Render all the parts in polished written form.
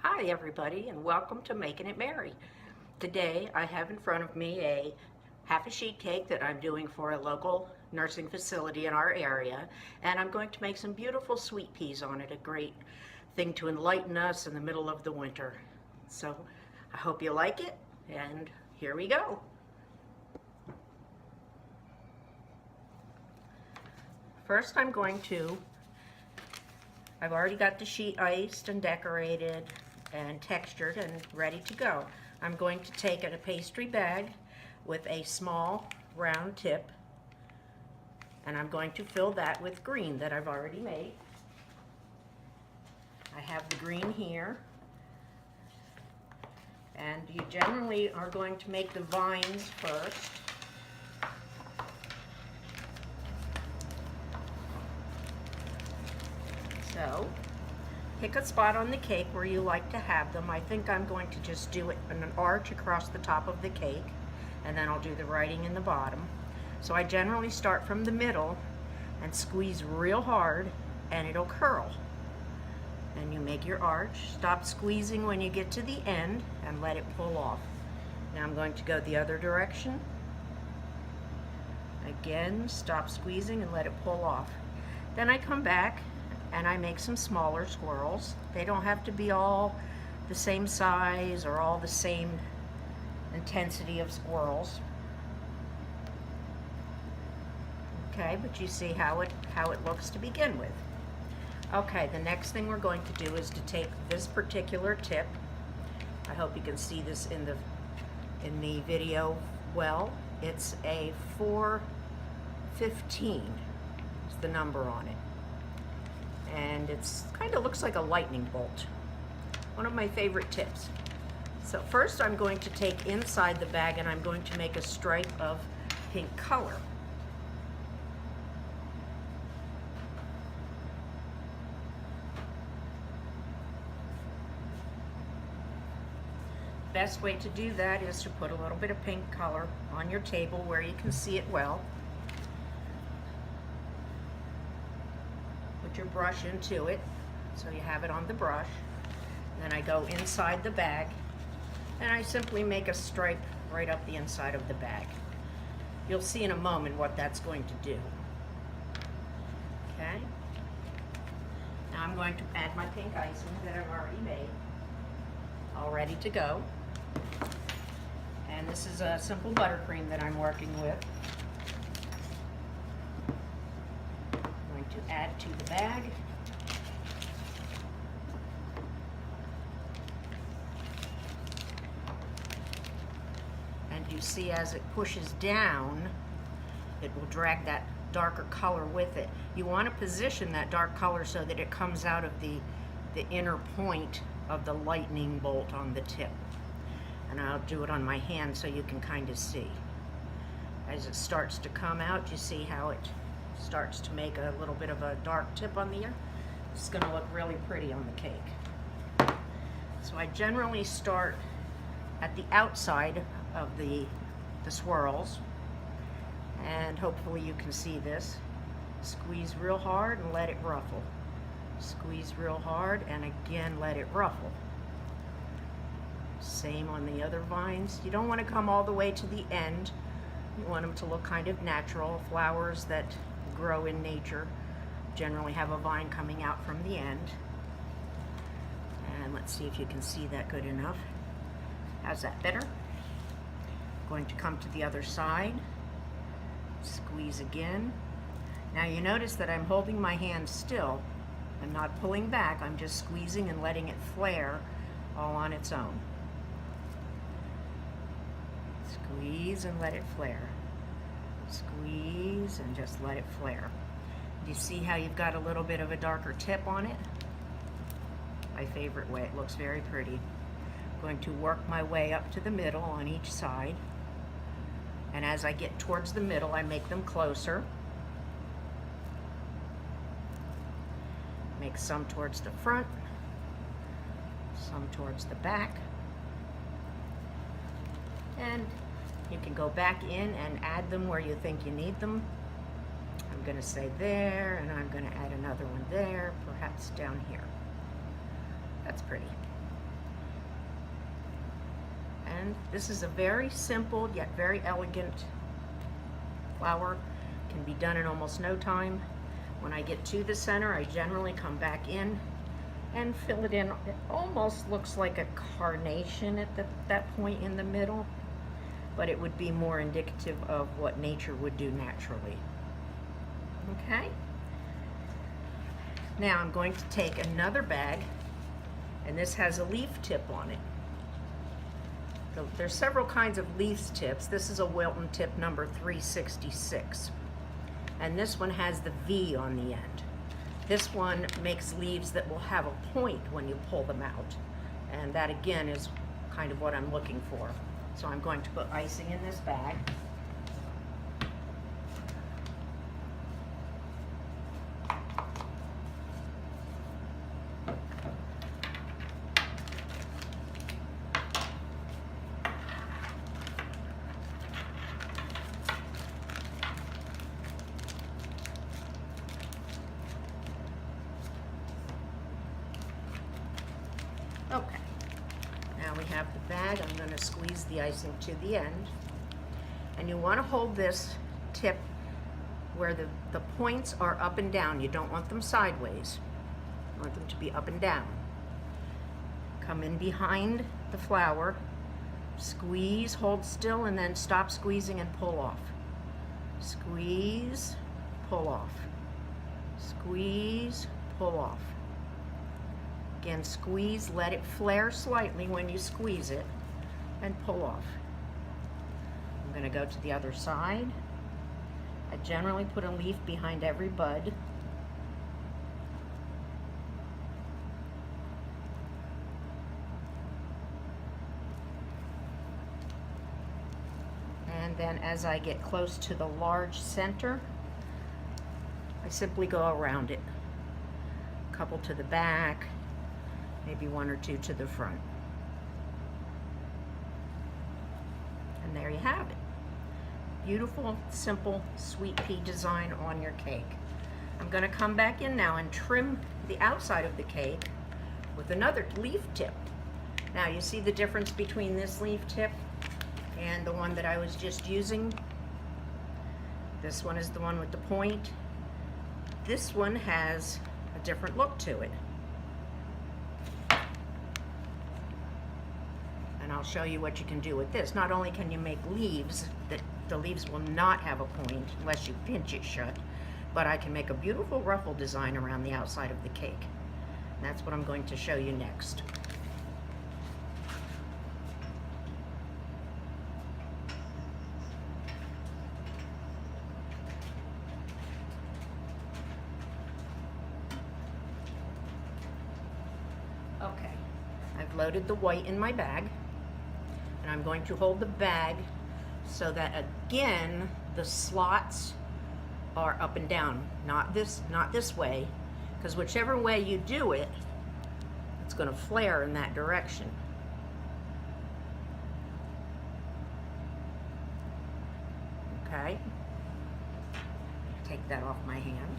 Hi everybody, and welcome to Making It Merry. Today I have in front of me a half a sheet cake that I'm doing for a local nursing facility in our area, and I'm going to make some beautiful sweet peas on it, a great thing to enlighten us in the middle of the winter. So I hope you like it, and here we go. First I've already got the sheet iced and decorated and textured and ready to go. I'm going to take a pastry bag with a small round tip, and I'm going to fill that with green that I've already made. I have the green here, and you generally are going to make the vines first. So, pick a spot on the cake where you like to have them. I think I'm going to just do it in an arch across the top of the cake, and then I'll do the writing in the bottom. So I generally start from the middle and squeeze real hard, and it'll curl. And you make your arch. Stop squeezing when you get to the end and let it pull off. Now I'm going to go the other direction. Again, stop squeezing and let it pull off. Then I come back and I make some smaller swirls. They don't have to be all the same size or all the same intensity of swirls. Okay, but you see how it looks to begin with. Okay, the next thing we're going to do is to take this particular tip. I hope you can see this in the video well. It's a 415 is the number on it. And it's kind of looks like a lightning bolt. One of my favorite tips. So first I'm going to take inside the bag and I'm going to make a stripe of pink color. Best way to do that is to put a little bit of pink color on your table where you can see it well. Put your brush into it so you have it on the brush. Then I go inside the bag and I simply make a stripe right up the inside of the bag. You'll see in a moment what that's going to do. Okay? Now I'm going to add my pink icing that I've already made, all ready to go. And this is a simple buttercream that I'm working with. To add to the bag. And you see as it pushes down, it will drag that darker color with it. You want to position that dark color so that it comes out of the inner point of the lightning bolt on the tip. And I'll do it on my hand so you can kind of see. As it starts to come out, you see how it starts to make a little bit of a dark tip on the ear. It's going to look really pretty on the cake. So I generally start at the outside of the swirls, and hopefully you can see this. Squeeze real hard and let it ruffle. Squeeze real hard and again let it ruffle. Same on the other vines. You don't want to come all the way to the end. You want them to look kind of natural. Flowers that grow in nature generally have a vine coming out from the end. And let's see if you can see that good enough. How's that better? Going to come to the other side. Squeeze again. Now you notice that I'm holding my hand still. I'm not pulling back. I'm just squeezing and letting it flare all on its own. Squeeze and let it flare. Squeeze and just let it flare. Do you see how you've got a little bit of a darker tip on it? My favorite way. It looks very pretty. I'm going to work my way up to the middle on each side. And as I get towards the middle, I make them closer. Make some towards the front, some towards the back. And you can go back in and add them where you think you need them. I'm going to say there, and I'm going to add another one there, perhaps down here. That's pretty. And this is a very simple yet very elegant flower. Can be done in almost no time. When I get to the center, I generally come back in and fill it in. It almost looks like a carnation at that point in the middle, but it would be more indicative of what nature would do naturally. Okay? Now I'm going to take another bag, and this has a leaf tip on it. So there's several kinds of leaf tips. This is a Wilton tip number 366. And this one has the V on the end. This one makes leaves that will have a point when you pull them out. And that again is kind of what I'm looking for. So I'm going to put icing in this bag. Okay, now we have the bag. I'm going to squeeze the icing to the end. And you want to hold this tip where the points are up and down. You don't want them sideways. You want them to be up and down. Come in behind the flower, squeeze, hold still, and then stop squeezing and pull off. Squeeze, pull off. Squeeze, pull off. Again, squeeze, let it flare slightly when you squeeze it, and pull off. I'm going to go to the other side. I generally put a leaf behind every bud. And then as I get close to the large center, I simply go around it. A couple to the back, maybe one or two to the front. And there you have it. Beautiful, simple, sweet pea design on your cake. I'm going to come back in now and trim the outside of the cake with another leaf tip. Now you see the difference between this leaf tip and the one that I was just using. This one is the one with the point. This one has a different look to it. And I'll show you what you can do with this. Not only can you make leaves that the leaves will not have a point unless you pinch it shut, but I can make a beautiful ruffle design around the outside of the cake. And that's what I'm going to show you next. Okay, I've loaded the white in my bag, and I'm going to hold the bag so that again the slots are up and down, not this way, because whichever way you do it, it's going to flare in that direction. Okay, take that off my hand.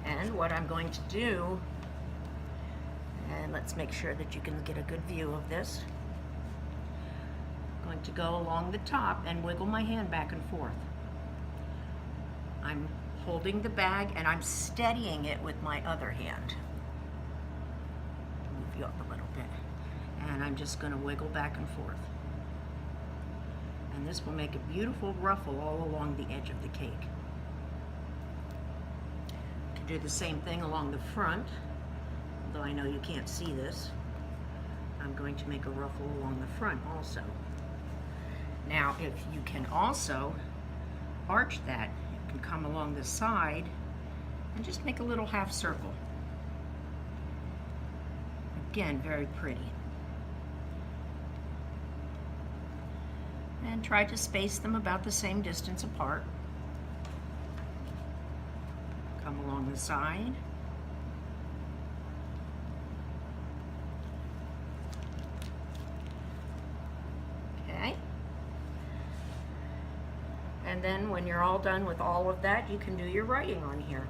And what I'm going to do, and let's make sure that you can get a good view of this. I'm going to go along the top and wiggle my hand back and forth. I'm holding the bag and I'm steadying it with my other hand. Move you up a little bit. And I'm just going to wiggle back and forth. And this will make a beautiful ruffle all along the edge of the cake. You can do the same thing along the front, although I know you can't see this. I'm going to make a ruffle along the front also. Now, if you can also arch that, you can come along the side and just make a little half circle. Again, very pretty. And try to space them about the same distance apart. Come along the side. Okay. And then when you're all done with all of that, you can do your writing on here.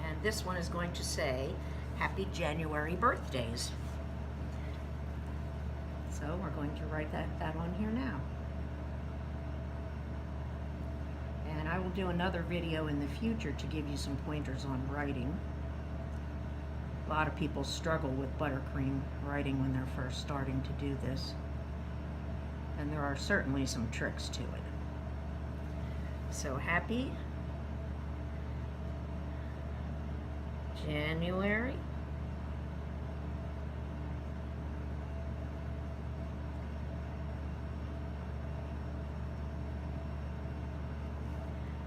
And this one is going to say, Happy January Birthdays. So we're going to write that on here now. And I will do another video in the future to give you some pointers on writing. A lot of people struggle with buttercream writing when they're first starting to do this. And there are certainly some tricks to it. So happy January.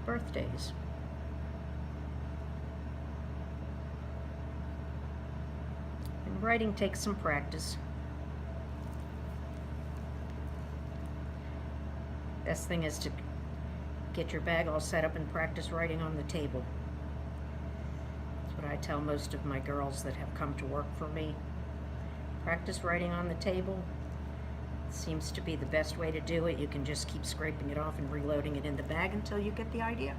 Birthdays. And writing takes some practice. Best thing is to get your bag all set up and practice writing on the table. That's what I tell most of my girls that have come to work for me. Practice writing on the table. Seems to be the best way to do it. You can just keep scraping it off and reloading it in the bag until you get the idea.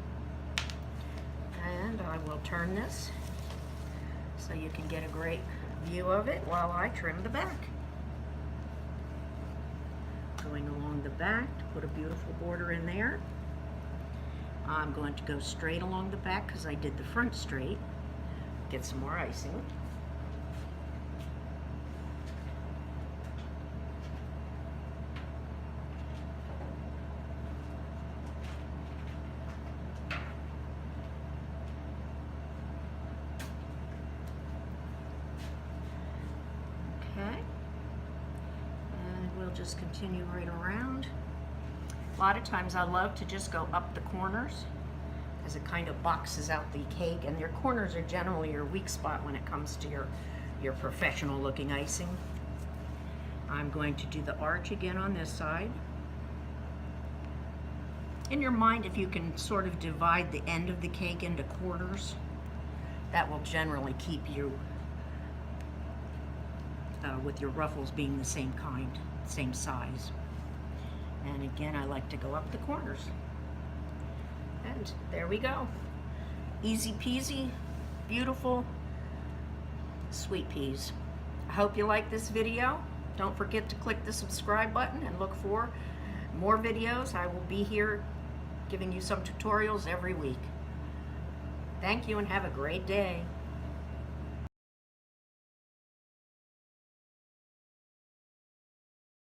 And I will turn this so you can get a great view of it while I trim the back. Going along the back to put a beautiful border in there. I'm going to go straight along the back because I did the front straight. Get some more icing. Just continue right around. A lot of times I love to just go up the corners as it kind of boxes out the cake, and your corners are generally your weak spot when it comes to your professional looking icing. I'm going to do the arch again on this side. In your mind, if you can sort of divide the end of the cake into quarters, that will generally keep you with your ruffles being the same kind, same size. And again, I like to go up the corners. And there we go. Easy peasy, beautiful sweet peas. I hope you like this video. Don't forget to click the subscribe button and look for more videos. I will be here giving you some tutorials every week. Thank you and have a great day.